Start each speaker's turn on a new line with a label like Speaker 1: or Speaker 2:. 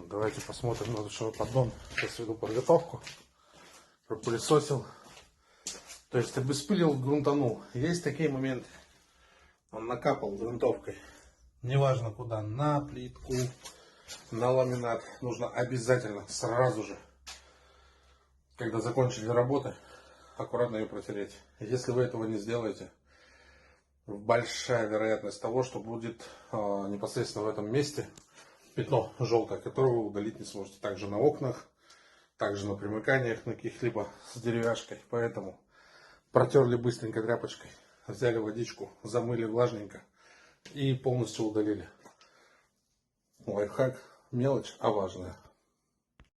Speaker 1: Давайте посмотрим на душевой поддон. Сейчас веду подготовку. Пропылесосил. То есть обеспылил, грунтанул. Есть такие моменты. Он накапал грунтовкой. Неважно куда. На плитку, на ламинат. Нужно обязательно сразу же, когда закончили работы, аккуратно ее протереть. Если вы этого не сделаете, большая вероятность того, что будет непосредственно в этом месте пятно желтое, которое вы удалить не сможете. Также на окнах, также на примыканиях на каких-либо с деревяшкой. Поэтому протерли быстренько тряпочкой, взяли водичку, замыли влажненько и полностью удалили. Лайфхак, мелочь, а важная.